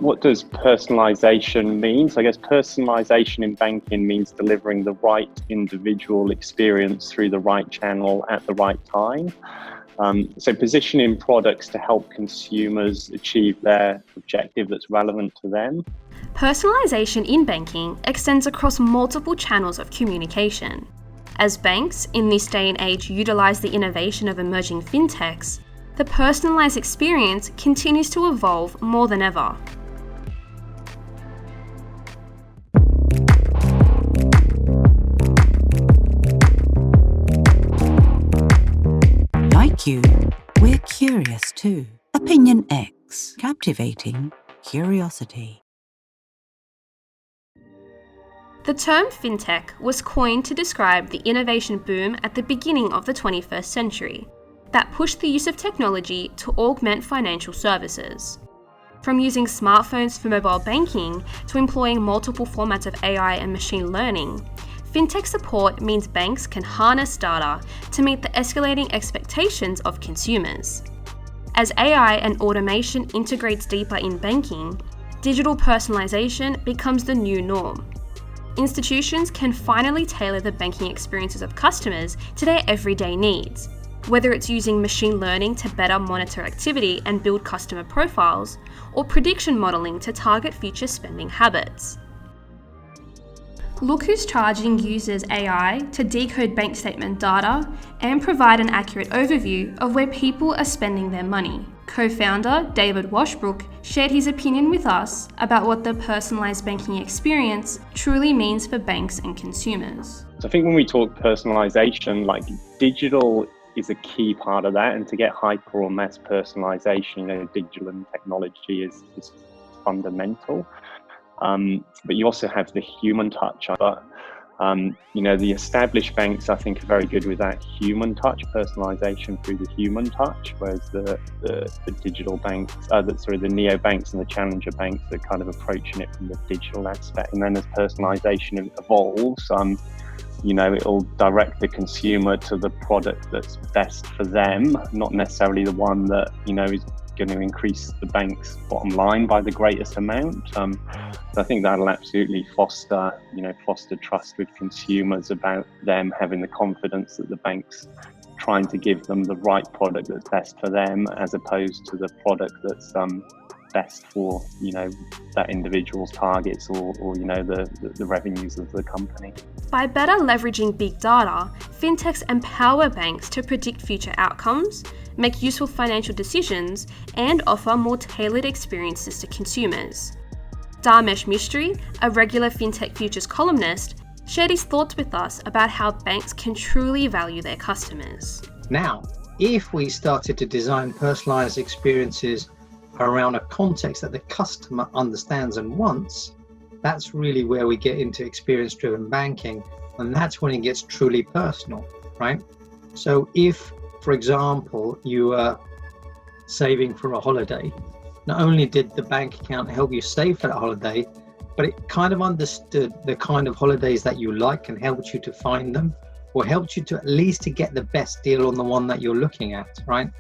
what does personalization mean? So I guess personalization in banking means delivering the right individual experience through the right channel at the right time. So positioning products to help consumers achieve their objective that's relevant to them. Personalization in banking extends across multiple channels of communication. As banks in this day and age utilize the innovation of emerging fintechs, the personalized experience continues to evolve more than ever. Like you, we're curious too. Opinion X, captivating curiosity. The term fintech was coined to describe the innovation boom at the beginning of the 21st century that pushed the use of technology to augment financial services. From using smartphones for mobile banking to employing multiple formats of AI and machine learning, fintech support means banks can harness data to meet the escalating expectations of consumers. As AI and automation integrates deeper in banking, digital personalization becomes the new norm. Institutions can finally tailor the banking experiences of customers to their everyday needs, whether it's using machine learning to better monitor activity and build customer profiles, or prediction modelling to target future spending habits. Look Who's Charging uses AI to decode bank statement data and provide an accurate overview of where people are spending their money. Co-founder David Washbrook shared his opinion with us about what the personalised banking experience truly means for banks and consumers. So I think when we talk personalization, like digital is a key part of that, and to get hyper or mass personalization, digital and technology is fundamental. But you also have the human touch. But the established banks, I think, are very good with that human touch, personalization through the human touch, whereas the digital banks, the neobanks and the challenger banks are kind of approaching it from the digital aspect. And then as personalization evolves, it'll direct the consumer to the product that's best for them, not necessarily the one that, is going to increase the bank's bottom line by the greatest amount. So I think that'll absolutely foster trust with consumers about them having the confidence that the bank's trying to give them the right product that's best for them, as opposed to the product that's best for that individual's targets or the revenues of the company. By better leveraging big data, fintechs empower banks to predict future outcomes, make useful financial decisions, and offer more tailored experiences to consumers. Dharmesh Mistry, a regular FinTech Futures columnist, shared his thoughts with us about how banks can truly value their customers. Now, if we started to design personalized experiences around a context that the customer understands and wants, that's really where we get into experience-driven banking, and that's when it gets truly personal, right? So if, for example, you are saving for a holiday, not only did the bank account help you save for that holiday, but it kind of understood the kind of holidays that you like and helped you to find them, or helped you to at least to get the best deal on the one that you're looking at, right?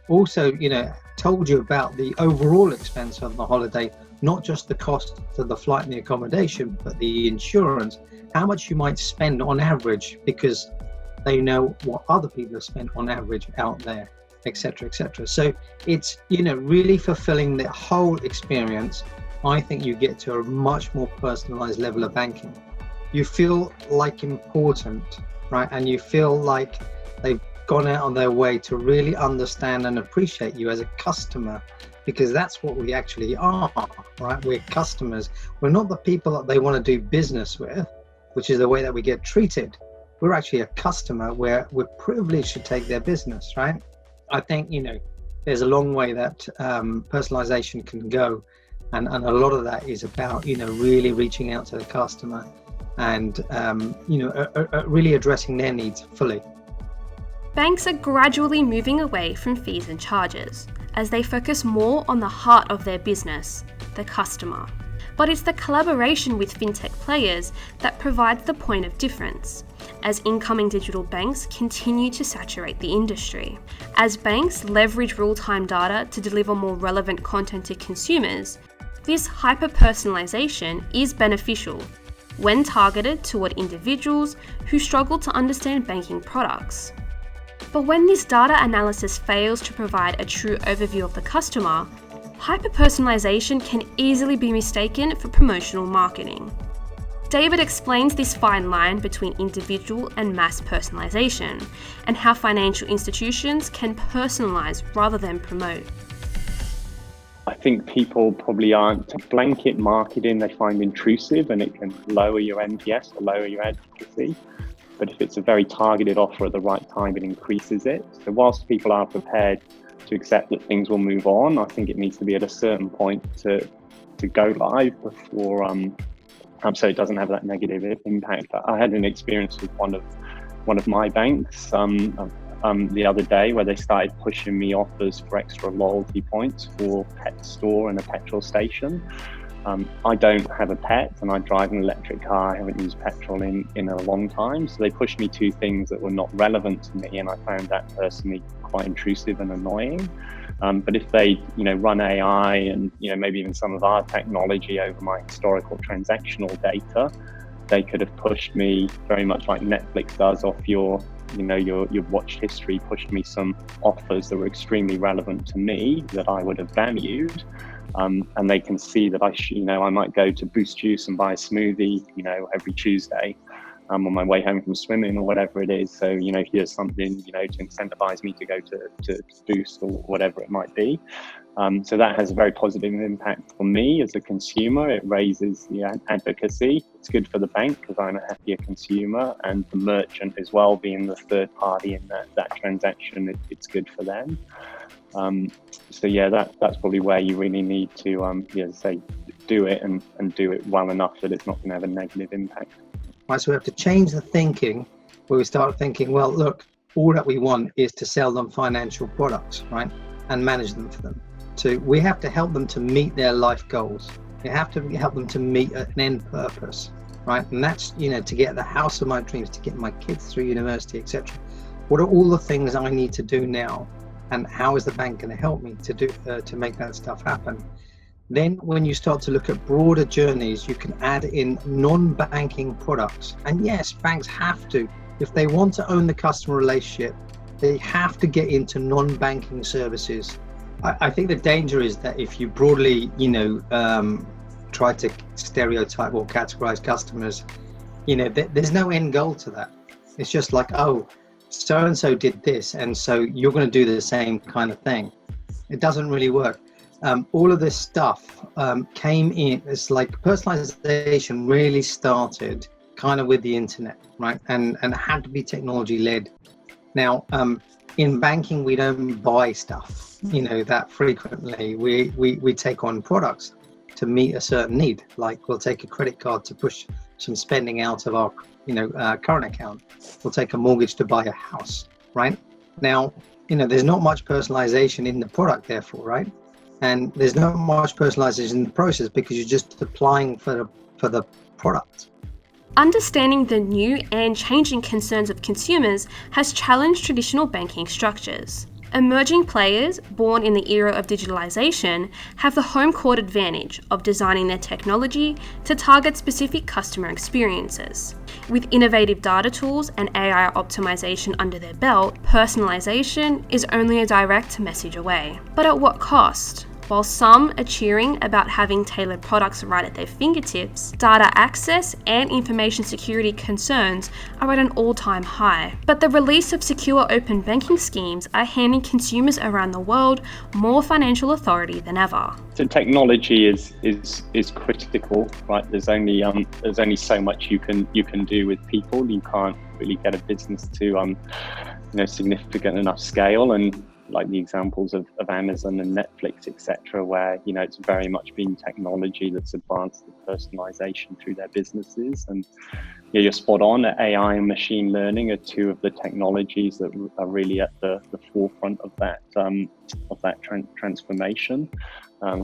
Also, told you about the overall expense of the holiday, not just the cost of the flight and the accommodation, but the insurance, how much you might spend on average, because they know what other people have spent on average out there, etc., etc. So it's, really fulfilling the whole experience. I think you get to a much more personalized level of banking. You feel like important, right? And you feel like they've gone out on their way to really understand and appreciate you as a customer, because that's what we actually are, right? We're customers. We're not the people that they want to do business with, which is the way that we get treated. We're actually a customer where we're privileged to take their business, right? I think, there's a long way that personalization can go. And a lot of that is about, really reaching out to the customer and, really addressing their needs fully. Banks are gradually moving away from fees and charges as they focus more on the heart of their business, the customer. But it's the collaboration with fintech players that provides the point of difference, as incoming digital banks continue to saturate the industry. As banks leverage real-time data to deliver more relevant content to consumers, This hyper-personalization is beneficial when targeted toward individuals who struggle to understand banking products. But when this data analysis fails to provide a true overview of the customer, hyper-personalization can easily be mistaken for promotional marketing. David explains this fine line between individual and mass personalization, and how financial institutions can personalize rather than promote. I think people probably aren't. Blanket marketing they find intrusive, and it can lower your NPS or lower your advocacy. But if it's a very targeted offer at the right time, it increases it. So whilst people are prepared to accept that things will move on, I think it needs to be at a certain point to go live before so it doesn't have that negative impact. I had an experience with one of my banks the other day where they started pushing me offers for extra loyalty points for pet store and a petrol station. I don't have a pet and I drive an electric car. I haven't used petrol in a long time. So they pushed me to things that were not relevant to me, and I found that personally quite intrusive and annoying. But if they, run AI and, maybe even some of our technology over my historical transactional data, they could have pushed me very much like Netflix does off your watch history, pushed me some offers that were extremely relevant to me that I would have valued. And they can see that I might go to Boost Juice and buy a smoothie, every Tuesday on my way home from swimming or whatever it is. So, here's something, to incentivize me to go to Boost or whatever it might be. So that has a very positive impact for me as a consumer. It raises the advocacy. It's good for the bank because I'm a happier consumer, and the merchant as well, being the third party in that transaction, it's good for them. So yeah, that's probably where you really need to, do it and do it well enough that it's not going to have a negative impact. Right, so we have to change the thinking where we start thinking, well, look, all that we want is to sell them financial products, right, and manage them for them. So we have to help them to meet their life goals. You have to help them to meet an end purpose, right? And that's, to get the house of my dreams, to get my kids through university, etc. What are all the things I need to do now? And how is the bank going to help me to do to make that stuff happen? Then when you start to look at broader journeys, you can add in non-banking products. And yes, banks have to, if they want to own the customer relationship, they have to get into non-banking services. I think the danger is that if you broadly, try to stereotype or categorize customers, there's no end goal to that. It's just like, oh, so-and-so did this, and so you're going to do the same kind of thing. It doesn't really work. All of this stuff came in. It's like personalization really started kind of with the internet, right? And had to be technology led. Now, in banking, we don't buy stuff, that frequently. We take on products to meet a certain need. Like we'll take a credit card to push some spending out of our, current account. We'll take a mortgage to buy a house, right? Now, there's not much personalization in the product, therefore, right? And there's not much personalization in the process because you're just applying for the product. Understanding the new and changing concerns of consumers has challenged traditional banking structures. Emerging players, born in the era of digitalization, have the home court advantage of designing their technology to target specific customer experiences. With innovative data tools and AI optimization under their belt, personalization is only a direct message away. But at what cost? While some are cheering about having tailored products right at their fingertips, data access and information security concerns are at an all-time high. But the release of secure open banking schemes are handing consumers around the world more financial authority than ever. So technology is critical, right? There's only so much you can do with people. You can't really get a business to significant enough scale, and like the examples of Amazon and Netflix, etc., where it's very much been technology that's advanced the personalization through their businesses. And you're spot on. AI and machine learning are two of the technologies that are really at the forefront of that transformation.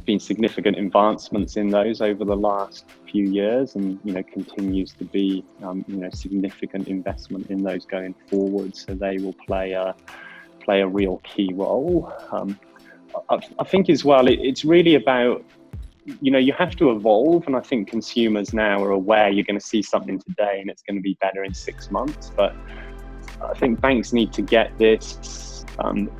Been significant advancements in those over the last few years, and continues to be significant investment in those going forward. So they will play a real key role. I think as well, it's really about you have to evolve, and I think consumers now are aware you're going to see something today and it's going to be better in 6 months. But I think banks need to get this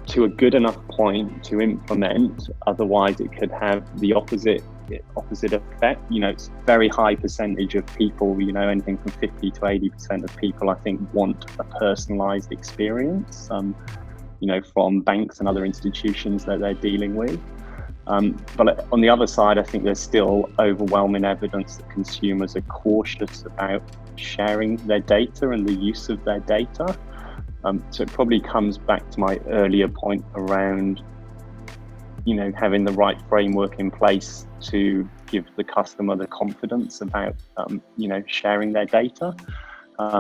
to a good enough point to implement. Otherwise, it could have the opposite effect. It's a very high percentage of people, anything from 50 to 80% of people, I think, want a personalized experience, from banks and other institutions that they're dealing with. But on the other side, I think there's still overwhelming evidence that consumers are cautious about sharing their data and the use of their data. So it probably comes back to my earlier point around, having the right framework in place to give the customer the confidence about, sharing their data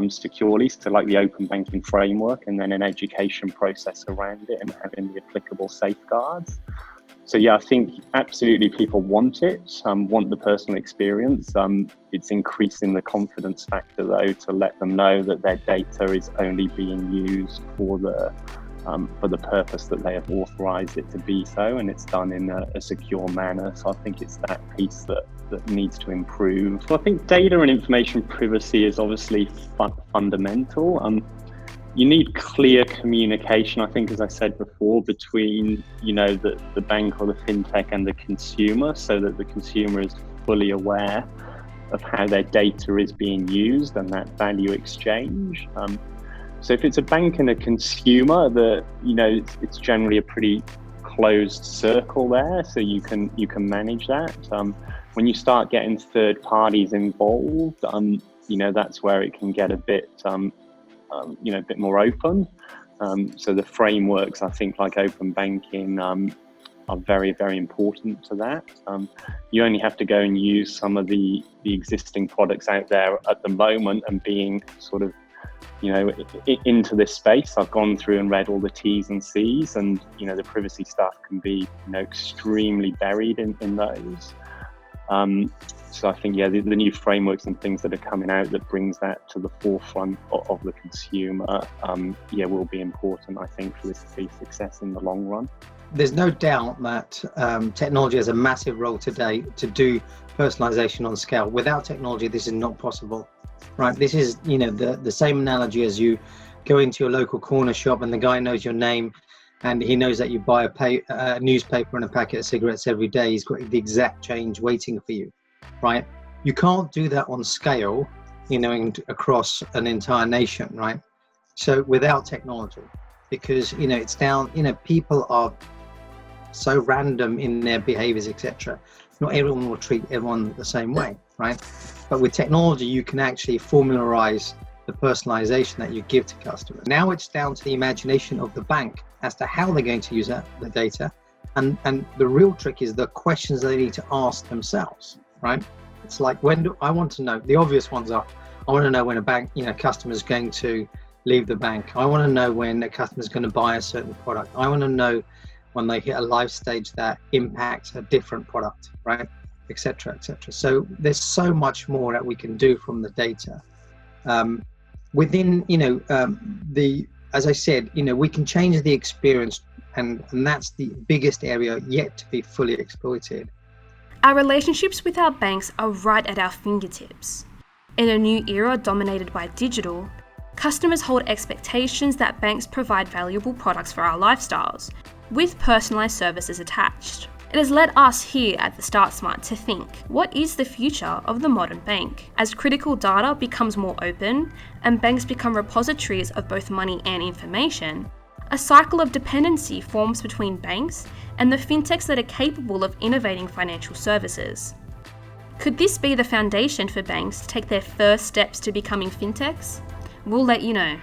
securely. So like the open banking framework, and then an education process around it and having the applicable safeguards. So yeah, I think absolutely people want it, want the personal experience. It's increasing the confidence factor though, to let them know that their data is only being used for the purpose that they have authorized it to be so, and it's done in a secure manner. So I think it's that piece that needs to improve. So I think data and information privacy is obviously fundamental. You need clear communication, I think, as I said before, between, the bank or the fintech and the consumer, so that the consumer is fully aware of how their data is being used and that value exchange. So if it's a bank and a consumer, it's generally a pretty closed circle there, so you can manage that. When you start getting third parties involved, that's where it can get a bit a bit more open. So the frameworks, I think, like open banking, are very, very important to that. You only have to go and use some of the existing products out there at the moment and being sort of, into this space. I've gone through and read all the T's and C's, and, the privacy stuff can be, extremely buried in those. So I think, the new frameworks and things that are coming out that brings that to the forefront of the consumer, will be important, I think, for this to be success in the long run. There's no doubt that technology has a massive role today to do personalization on scale. Without technology, this is not possible, right? This is, the same analogy as you go into your local corner shop and the guy knows your name and he knows that you buy a newspaper and a packet of cigarettes every day. He's got the exact change waiting for you, right? You can't do that on scale, across an entire nation, right? So without technology, because, it's down, people are so random in their behaviors, etc. Not everyone will treat everyone the same way, right? But with technology, you can actually formularize the personalization that you give to customers. Now it's down to the imagination of the bank as to how they're going to use the data. And the real trick is the questions they need to ask themselves, right? It's like, I want to know, the obvious ones are, I want to know when a bank, customer is going to leave the bank. I want to know when a customer is going to buy a certain product. I want to know when they hit a life stage that impacts a different product, right? Et cetera, et cetera. So there's so much more that we can do from the data. Within, as I said, we can change the experience, and that's the biggest area yet to be fully exploited. Our relationships with our banks are right at our fingertips. In a new era dominated by digital, customers hold expectations that banks provide valuable products for our lifestyles, with personalised services attached. It has led us here at the Start Smart to think, what is the future of the modern bank? As critical data becomes more open and banks become repositories of both money and information, a cycle of dependency forms between banks and the fintechs that are capable of innovating financial services. Could this be the foundation for banks to take their first steps to becoming fintechs? We'll let you know.